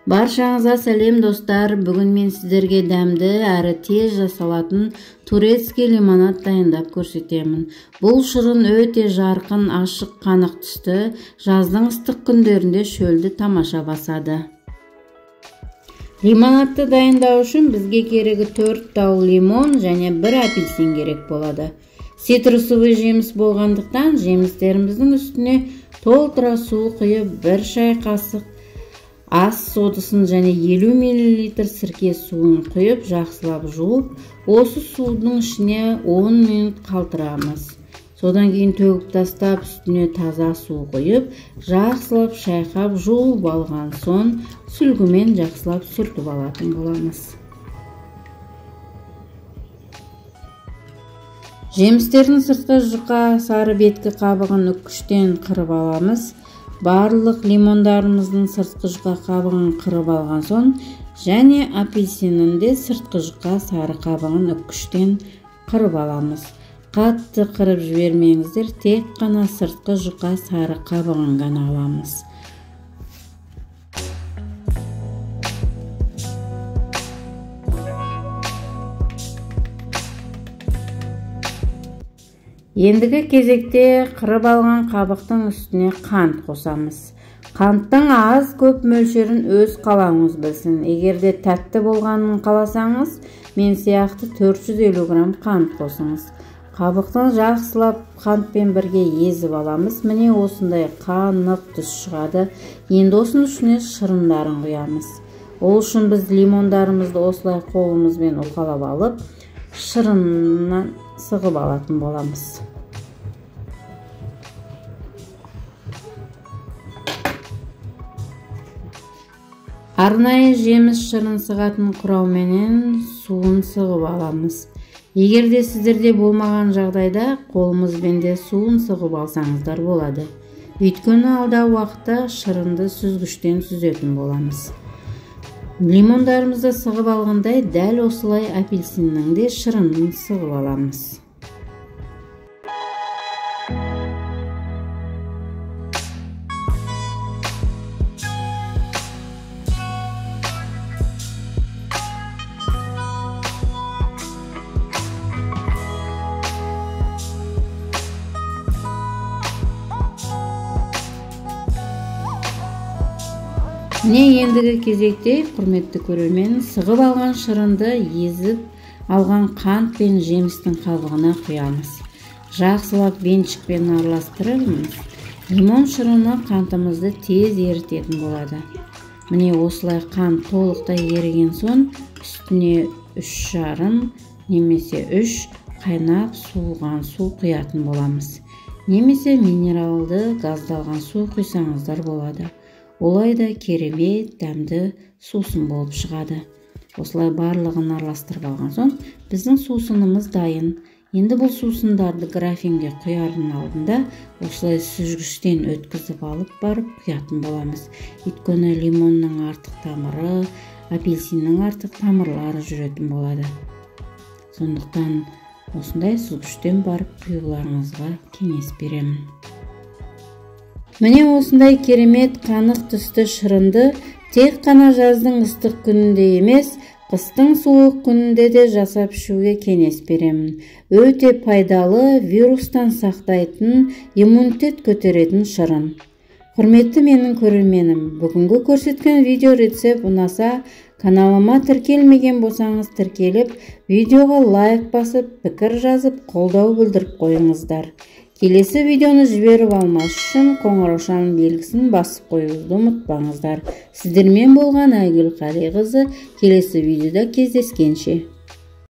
Баршаңызға сәлем достар. Бүгін мен сіздерге дәмді әрі тез жасалатын турецкий лимонад дайындап көрсетемін. Бұл шырын өте жарқын, ашық, қанық түсті. Жаздың ыстық күндерінде шөлді тамаша басады. Лимонадты дайындау үшін бізге керегі 4 тау лимон және 1 апельсин керек болады. Цитрусовый жеміс болғандықтан жемістеріміздің үстіне толтыра су құйып 1 шай қасық ас содасын және 50 мл сірке суын құйып жақсылап жуып, осы судың ішіне 10 минут қалтырамыз. Содан кейін төгіп тастап, үстіне таза су құйып, жақсылап шайқап жуып алған соң, сүлгімен жақсылап сүртіп алатын боламыз. Жемістердің сыртқы жұқа сары беткі қабығын үккіштен қырып аламыз. Барлық лимондарымыздың сыртқы жұқа қабығын қырып алған соң, және апельсиннің де сыртқы жұқа сары қабығын үккіштен қырып аламыз. Қатты қырып жібермеңіздер, тек қана сыртқы жұқа сары қабығын ғана аламыз. Ендігі кезекте қырып алған қабықтың үстіне қант қосамыз. Қанттың аз көп мөлшерін өз қалауыңыз білсін. Егерде тәтті болғанын қаласаңыз, мен сияқты 450 грамм қант қосыңыз. Қабықтың жақсылап қантпен бірге езіп аламыз. Міне осындай қанық түс шығады. Енді осының үстіне шырындарын құямыз. Ол үшін біз лимондарымызды осылай қолымызбен уқалап алып, шырынынан сығып алатын боламыз. Арнайы жеміс шырын сығатын құрауменен суын сығып аламыз. Егерде сіздерде болмаған жағдайда қолымызбен де суын сығып алсаңыздар болады. Өйткені алда уақытта шырынды сүзгіштен сүзетін боламыз. Лимондарымызды сығып алғандай, дәл осылай апельсиннің де шырынын сығып аламыз. Міне ендігі кезекте, құрметті көрермен, сығып алған шырынды езіп алған қант пен жемістің қабығына құямыз. Жақсылап венчикпен араластырыңыз. Лимон шырыны қантымызды тез ерітетін болады. Міне осылай қант толықтай еріген соң, үстіне 3,5 немесе 3 қайнап суылған су құятын боламыз. Немесе минералды газдалған су құйсаңыздар болады. Олай да керемет дәмді сусын болып шығады. Осылай барлығын араластырып алған соң, біздің сусынымыз дайын. Енді бұл сусындарды графинге құярдың алдында осылай сүзгіштен өткізіп алып барып құятын боламыз. Өйткені лимонның артық тамыры, апельсиннің артық тамырлары жүретін болады. Сондықтан осындай сүзгіштен барып құюларыңызға кеңес беремін. Міне осындай керемет қанық түсті шырынды тек қана жаздың ыстық күнінде емес, қыстың суық күнінде де жасап ішуге кеңес беремін. Өте пайдалы, вирустан сақтайтын, иммунитет көтеретін шырын. Құрметті менің көрерменім, бүгінгі көрсеткен видео рецепт ұнаса, каналыма тіркелмеген болсаңыз тіркеліп, видеоға лайк басып, пікір жазып, қолдау білдіріп қойыңыздар. Келесі видеоны жіберіп алмас үшін қоңыраушаның белгісін басып қоюды ұмытпаңыздар. Сіздермен болған Айгүл Қариқызы, келесі видеода кездескенше.